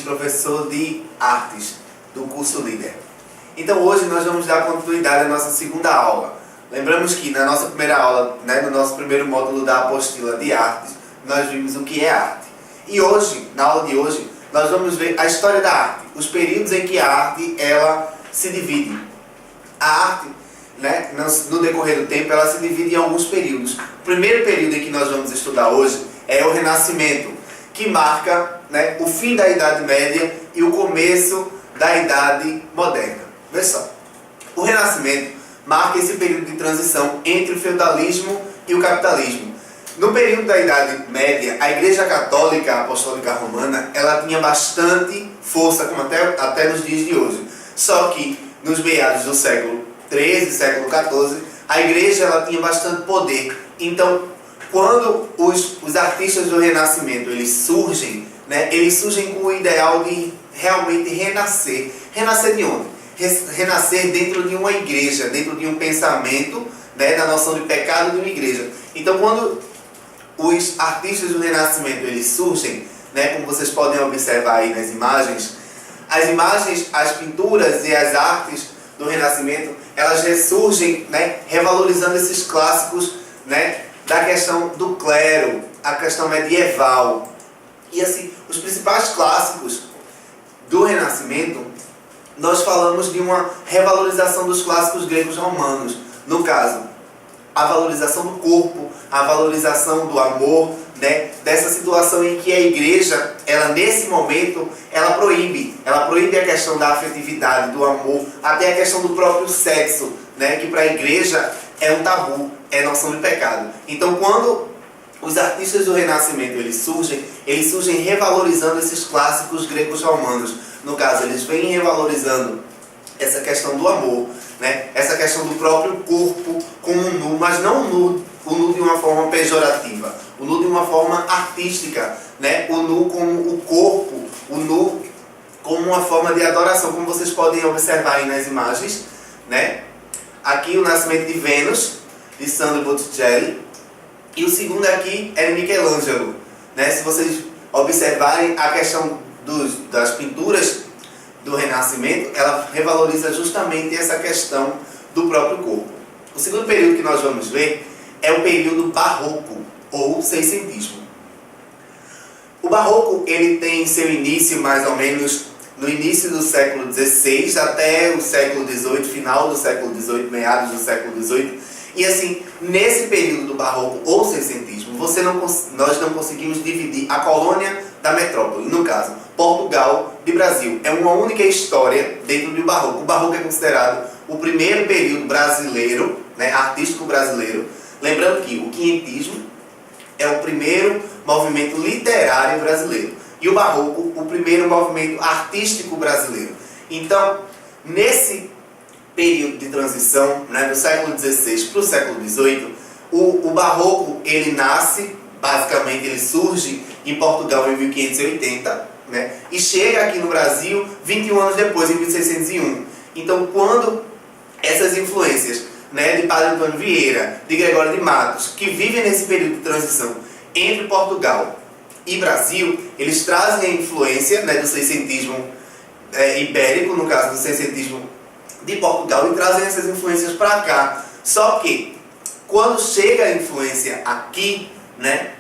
professor de artes do curso Líder. Então hoje nós vamos dar continuidade à nossa segunda aula. Lembramos que na nossa primeira aula, no nosso primeiro módulo da apostila de artes, nós vimos o que é arte. E hoje, na aula de hoje, nós vamos ver a história da arte, os períodos em que a arte ela se divide. A arte, no decorrer do tempo, ela se divide em alguns períodos. O primeiro período em que nós vamos estudar hoje é o Renascimento, que marca o fim da Idade Média e o começo da Idade Moderna. Veja só, o Renascimento marca esse período de transição entre o feudalismo e o capitalismo. No período da Idade Média, a Igreja Católica Apostólica Romana ela tinha bastante força, como até nos dias de hoje. Só que nos meados do século XIII, século XIV, a Igreja ela tinha bastante poder. Então, quando os artistas do Renascimento eles surgem com o ideal de realmente renascer. Renascer de onde? Renascer dentro de uma igreja, dentro de um pensamento, da noção de pecado de uma igreja. Então, quando os artistas do Renascimento eles surgem, como vocês podem observar aí nas imagens, as pinturas e as artes do Renascimento, elas ressurgem, revalorizando esses clássicos, da questão do clero, a questão medieval. E assim, os principais clássicos do Renascimento, nós falamos de uma revalorização dos clássicos gregos romanos. No caso, a valorização do corpo, a valorização do amor, dessa situação em que a igreja, ela nesse momento, ela proíbe a questão da afetividade, do amor, até a questão do próprio sexo, que para a igreja é um tabu, é noção de pecado. Então, quando os artistas do Renascimento eles surgem revalorizando esses clássicos gregos romanos. No caso, eles vêm revalorizando essa questão do amor, essa questão do próprio corpo como um nu, mas não o nu de uma forma pejorativa, o nu de uma forma artística, o nu como o corpo, o nu como uma forma de adoração, como vocês podem observar aí nas imagens, Aqui o Nascimento de Vênus, de Sandro Botticelli, e o segundo aqui é de Michelangelo. Se vocês observarem a questão das pinturas do Renascimento, ela revaloriza justamente essa questão do próprio corpo. O segundo período que nós vamos ver é o período barroco, ou seiscentismo. O barroco ele tem seu início mais ou menos no início do século XVI até o século XVIII, final do século XVIII, meados do século XVIII. E assim, nesse período do barroco ou seiscentismo, nós não conseguimos dividir a colônia da metrópole. No caso, Portugal de Brasil. É uma única história dentro do barroco. O barroco é considerado o primeiro período brasileiro, artístico brasileiro. Lembrando que o quinhentismo é o primeiro movimento literário brasileiro. E o barroco, o primeiro movimento artístico brasileiro. Então, nesse período de transição, do século XVI para o século XVIII, o barroco ele nasce, basicamente ele surge em Portugal em 1580, e chega aqui no Brasil 21 anos depois, em 1601. Então, quando essas influências de Padre Antônio Vieira, de Gregório de Matos, que vivem nesse período de transição entre Portugal e Brasil, eles trazem a influência do seiscentismo ibérico, no caso do seiscentismo de Portugal, e trazem essas influências para cá. Só que, quando chega a influência aqui,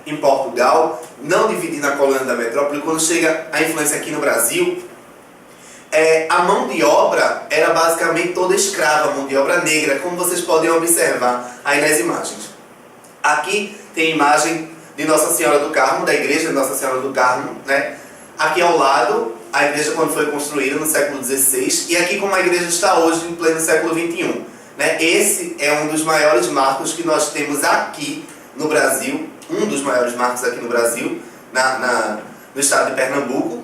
em Portugal, não dividindo a colônia da metrópole, quando chega a influência aqui no Brasil, a mão de obra era basicamente toda escrava, mão de obra negra, como vocês podem observar aí nas imagens. Aqui tem a imagem de Nossa Senhora do Carmo, da igreja de Nossa Senhora do Carmo, Aqui ao lado, a igreja quando foi construída no século XVI, e aqui como a igreja está hoje, em pleno século XXI. Esse é um dos maiores marcos que nós temos aqui no Brasil, um dos maiores marcos aqui no Brasil, no estado de Pernambuco,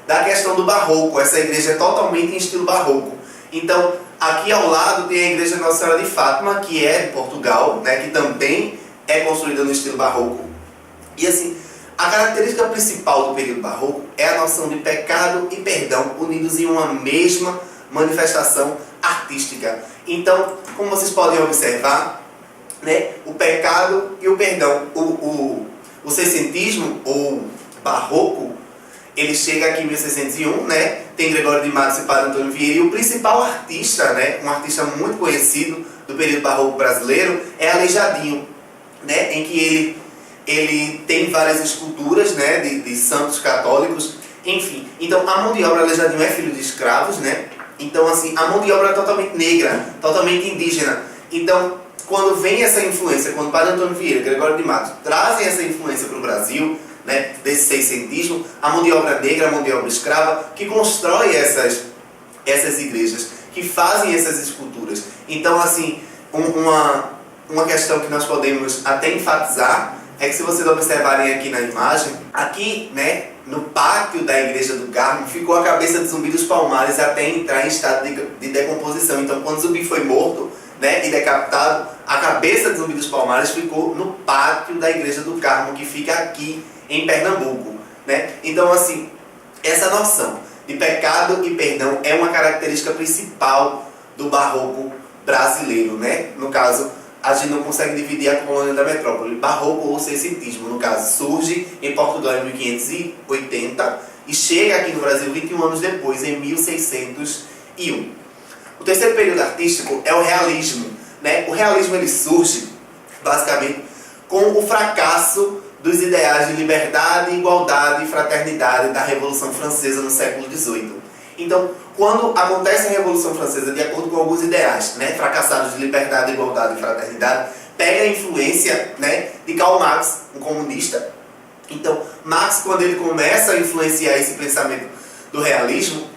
da questão do barroco. Essa igreja é totalmente em estilo barroco. Então, aqui ao lado tem a igreja Nossa Senhora de Fátima, que é de Portugal, que também é construída no estilo barroco. E assim, a característica principal do período barroco é a noção de pecado e perdão unidos em uma mesma manifestação artística. Então, como vocês podem observar, o pecado e o perdão, o seiscentismo ou barroco, ele chega aqui em 1601, né? Tem Gregório de Matos e Padre Antônio Vieira, e o principal artista, né? Um artista muito conhecido do período barroco brasileiro, é Aleijadinho, né? Em que ele tem várias esculturas, né? De santos católicos, enfim. Então, a mão de obra Aleijadinho é filho de escravos, né? Então, assim, a mão de obra é totalmente negra, totalmente indígena. Então, quando vem essa influência, quando Padre Antônio Vieira, Gregório de Matos trazem essa influência para o Brasil, né, desse seiscentismo, a mão de obra negra, a mão de obra escrava, que constrói essas igrejas, que fazem essas esculturas. Então, assim, uma questão que nós podemos até enfatizar é que, se vocês observarem aqui na imagem, aqui, né, no pátio da Igreja do Carmo, ficou a cabeça de Zumbi dos Palmares até entrar em estado de decomposição. Então, quando Zumbi foi morto, né, e decapitado, a cabeça de Zumbi dos Palmares ficou no pátio da Igreja do Carmo, que fica aqui em Pernambuco, né? Então, assim, essa noção de pecado e perdão é uma característica principal do barroco brasileiro, né? No caso, a gente não consegue dividir a colônia da metrópole. Barroco ou seiscentismo, no caso, surge em Portugal em 1580 e chega aqui no Brasil 21 anos depois, em 1601. O terceiro período artístico é o realismo, né? O realismo ele surge, basicamente, com o fracasso dos ideais de liberdade, igualdade e fraternidade da Revolução Francesa no século XVIII. Então, quando acontece a Revolução Francesa, de acordo com alguns ideais, né, fracassados de liberdade, igualdade e fraternidade, pega a influência, né, de Karl Marx, um comunista. Então, Marx, quando ele começa a influenciar esse pensamento do realismo,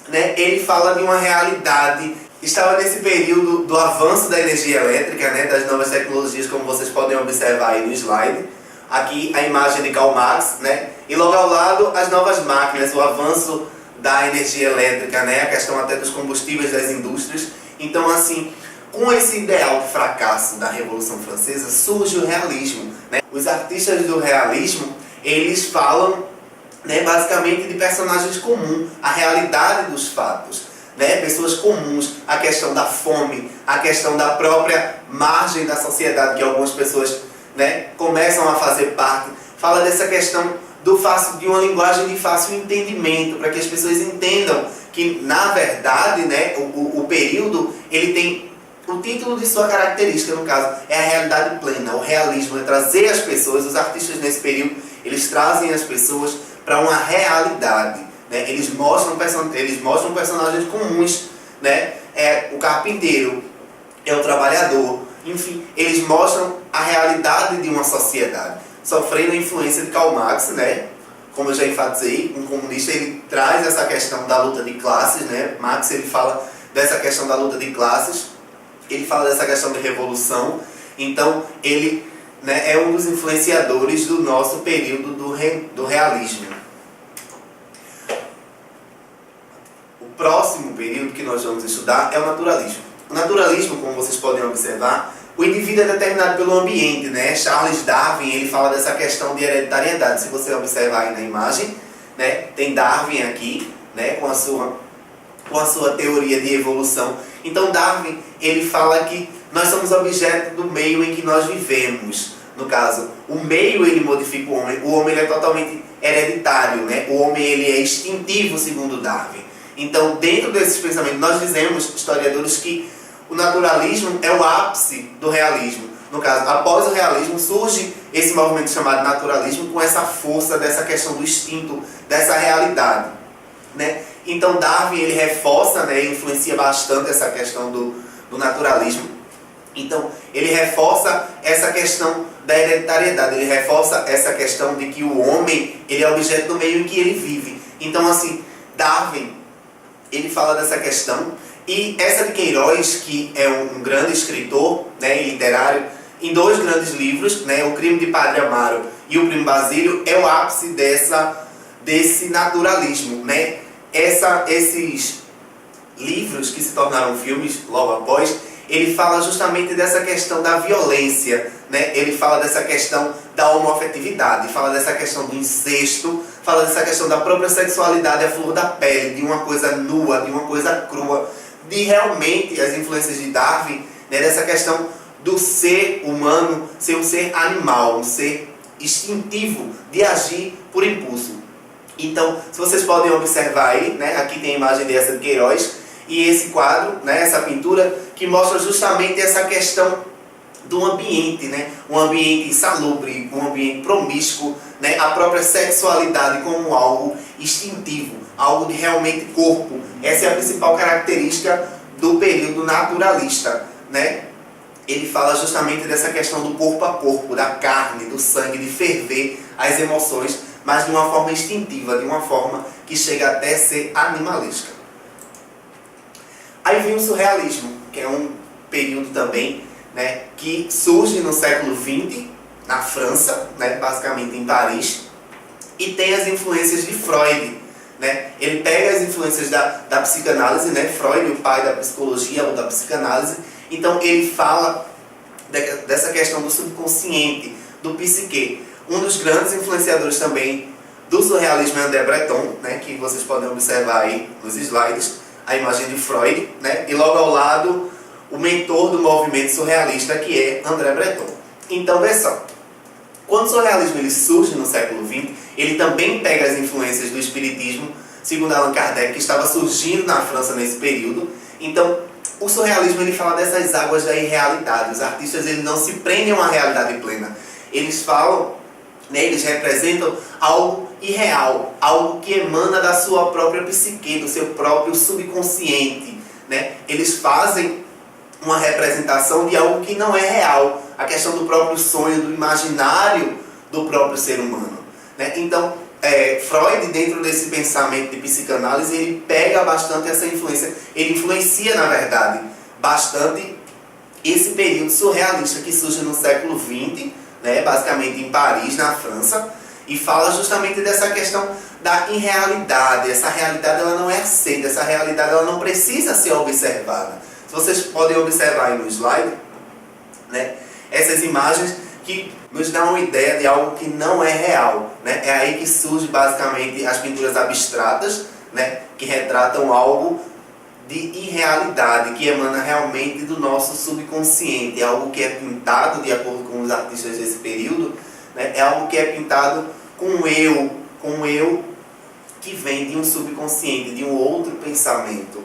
né, ele fala de uma realidade. Estava nesse período do avanço da energia elétrica, né, das novas tecnologias, como vocês podem observar aí no slide. Aqui a imagem de Karl Marx, né, e logo ao lado as novas máquinas, o avanço da energia elétrica, né, a questão até dos combustíveis das indústrias. Então, assim, com esse ideal de fracasso da Revolução Francesa, surge o realismo, né? Os artistas do realismo, eles falam, né, basicamente de personagens comuns, a realidade dos fatos, né? Pessoas comuns, a questão da fome, a questão da própria margem da sociedade, que algumas pessoas, né, começam a fazer parte. Fala dessa questão de uma linguagem de fácil entendimento, para que as pessoas entendam que, na verdade, né, o período, ele tem o título de sua característica, no caso, é a realidade plena, o realismo, é trazer as pessoas, os artistas nesse período, eles trazem as pessoas para uma realidade, né? Eles mostram personagens comuns, né? É o carpinteiro, é o trabalhador, enfim, eles mostram a realidade de uma sociedade, sofrendo a influência de Karl Marx, né? Como eu já enfatizei, um comunista, ele traz essa questão da luta de classes, né? Marx, ele fala dessa questão da luta de classes, ele fala dessa questão de revolução. Então, ele, né, é um dos influenciadores do nosso período do realismo. O próximo período que nós vamos estudar é o naturalismo. O naturalismo, como vocês podem observar, o indivíduo é determinado pelo ambiente, né? Charles Darwin, ele fala dessa questão de hereditariedade. Se você observar aí na imagem, né, tem Darwin aqui, né, com a sua teoria de evolução. Então Darwin, ele fala que nós somos objeto do meio em que nós vivemos. No caso, o meio ele modifica o homem ele é totalmente hereditário, né? O homem ele é instintivo, segundo Darwin. Então, dentro desses pensamentos, nós dizemos, historiadores, que o naturalismo é o ápice do realismo. No caso, após o realismo, surge esse movimento chamado naturalismo com essa força dessa questão do instinto, dessa realidade, né? Então Darwin, ele reforça, né, influencia bastante essa questão do naturalismo. Então ele reforça essa questão da hereditariedade, ele reforça essa questão de que o homem ele é objeto do meio em que ele vive. Então, assim, Darwin, ele fala dessa questão. E essa de Queiroz, que é um grande escritor, né, literário, em dois grandes livros, né, O Crime de Padre Amaro e O Primo Basílio, é o ápice desse naturalismo, né? Esses livros que se tornaram filmes logo após, ele fala justamente dessa questão da violência, né? Ele fala dessa questão da homoafetividade, fala dessa questão do incesto, fala dessa questão da própria sexualidade à flor da pele, de uma coisa nua, de uma coisa crua, de realmente as influências de Darwin, né? Dessa questão do ser humano ser um ser animal, um ser instintivo de agir por impulso. Então, se vocês podem observar aí, né, aqui tem a imagem dessa de Queiroz, e esse quadro, né, essa pintura, que mostra justamente essa questão do ambiente, né, um ambiente insalubre, um ambiente promíscuo, né, a própria sexualidade como algo instintivo, algo de realmente corpo. Essa é a principal característica do período naturalista, né? Ele fala justamente dessa questão do corpo a corpo, da carne, do sangue, de ferver as emoções, mas de uma forma instintiva, de uma forma que chega até ser animalesca. Aí vem o surrealismo, que é um período também, né, que surge no século XX, na França, né, basicamente em Paris, e tem as influências de Freud. Né? Ele pega as influências da psicanálise, né? Freud, o pai da psicologia ou da psicanálise, então ele fala dessa questão do subconsciente, do psique. Um dos grandes influenciadores também do surrealismo é André Breton, né? Que vocês podem observar aí nos slides, a imagem de Freud, né? E logo ao lado o mentor do movimento surrealista, que é André Breton. Então, vê só, quando o surrealismo ele surge no século XX, ele também pega as influências do espiritismo, segundo Allan Kardec, que estava surgindo na França nesse período. Então, o surrealismo ele fala dessas águas da irrealidade. Os artistas eles não se prendem a uma realidade plena. Eles falam, né, eles representam algo irreal, algo que emana da sua própria psique, do seu próprio subconsciente. Né? Eles fazem uma representação de algo que não é real, a questão do próprio sonho, do imaginário do próprio ser humano. Né? Então, Freud, dentro desse pensamento de psicanálise, ele pega bastante essa influência, ele influencia, na verdade, bastante esse período surrealista que surge no século XX, né? Basicamente em Paris, na França, e fala justamente dessa questão da irrealidade. Essa realidade ela não é aceita, essa realidade ela não precisa ser observada. Se vocês podem observar aí no slide, né, essas imagens que nos dão uma ideia de algo que não é real. Né? É aí que surge basicamente as pinturas abstratas, né, que retratam algo de irrealidade, que emana realmente do nosso subconsciente. É algo que é pintado, de acordo com os artistas desse período, né, é algo que é pintado com um eu que vem de um subconsciente, de um outro pensamento.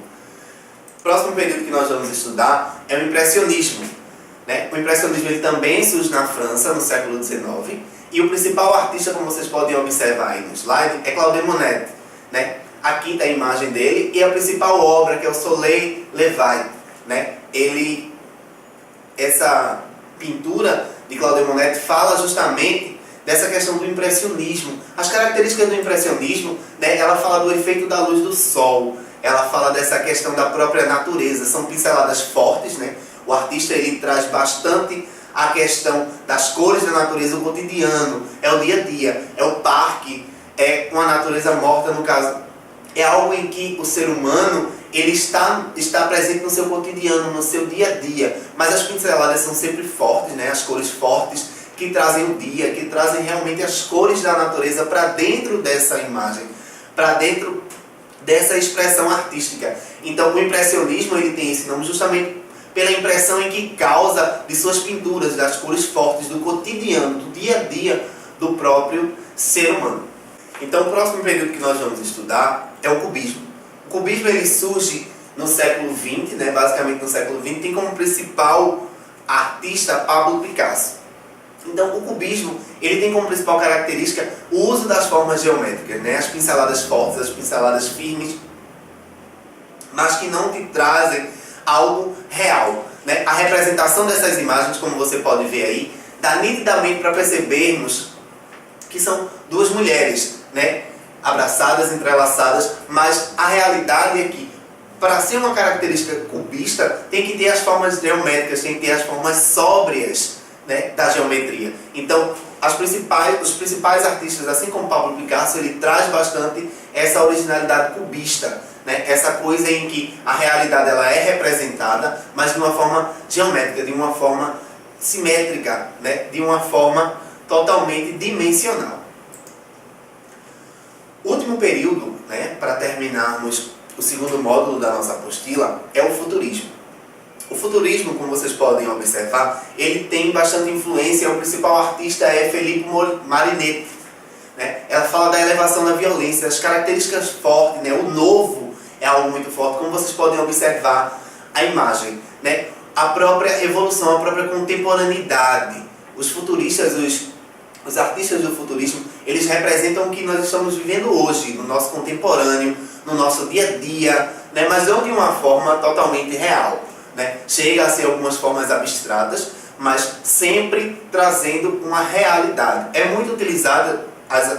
O próximo período que nós vamos estudar é o impressionismo. Né? O impressionismo ele também surge na França, no século XIX, e o principal artista, como vocês podem observar aí no slide, é Claude Monet. Né? Aqui está a imagem dele, e a principal obra, que é o Soleil Levait. Né? Essa pintura de Claude Monet fala justamente dessa questão do impressionismo. As características do impressionismo, né, ela fala do efeito da luz do sol, ela fala dessa questão da própria natureza, são pinceladas fortes, né? O artista ele traz bastante a questão das cores da natureza, o cotidiano, é o dia a dia, é o parque, é uma natureza morta, no caso. É algo em que o ser humano ele está presente no seu cotidiano, no seu dia a dia, mas as pinceladas são sempre fortes, né? As cores fortes que trazem o dia, que trazem realmente as cores da natureza para dentro dessa imagem, para dentro dessa expressão artística. Então o impressionismo ele tem esse nome justamente pela impressão em que causa de suas pinturas, das cores fortes, do cotidiano, do dia a dia do próprio ser humano. Então o próximo período que nós vamos estudar é o cubismo. O cubismo ele surge no século XX, né? Basicamente no século XX, tem como principal artista Pablo Picasso. Então o cubismo ele tem como principal característica o uso das formas geométricas, né? As pinceladas fortes, as pinceladas firmes, mas que não te trazem algo real. Né? A representação dessas imagens, como você pode ver aí, dá nitidamente para percebermos que são duas mulheres, né? Abraçadas, entrelaçadas, mas a realidade é que, para ser uma característica cubista, tem que ter as formas geométricas, tem que ter as formas sóbrias, né, da geometria. Então, os principais artistas, assim como Pablo Picasso, ele traz bastante essa originalidade cubista, né? Essa coisa em que a realidade ela é representada, mas de uma forma geométrica, de uma forma simétrica, né? De uma forma totalmente dimensional. O último período, né, para terminarmos o segundo módulo da nossa apostila, é o futurismo. O futurismo, como vocês podem observar, ele tem bastante influência, o principal artista é Philippe Marinetti. né? Ela fala da elevação da violência, as características fortes, né? O novo é algo muito forte, como vocês podem observar a imagem, né? A própria evolução, a própria contemporaneidade. Os futuristas, os artistas do futurismo, eles representam o que nós estamos vivendo hoje, no nosso contemporâneo, no nosso dia a dia, né? Mas não de uma forma totalmente real, né? Chega a ser algumas formas abstratas, mas sempre trazendo uma realidade. É muito utilizada,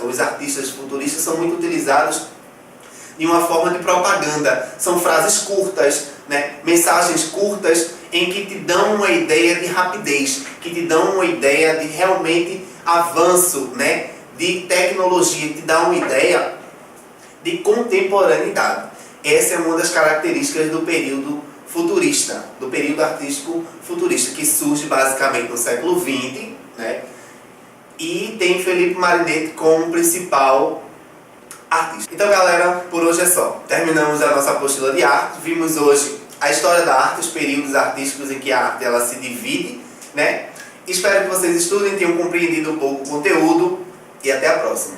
os artistas futuristas são muito utilizados de uma forma de propaganda. São frases curtas, né? Mensagens curtas em que te dão uma ideia de rapidez, que te dão uma ideia de realmente avanço, né? De tecnologia, que te dá uma ideia de contemporaneidade. Essa é uma das características do período futurista, do período artístico futurista, que surge basicamente no século XX, né? E tem Felipe Marinetti como principal artista. Então, galera, por hoje é só. Terminamos a nossa apostila de arte. Vimos hoje a história da arte, os períodos artísticos em que a arte ela se divide, né? Espero que vocês estudem, tenham compreendido um pouco o conteúdo e até a próxima.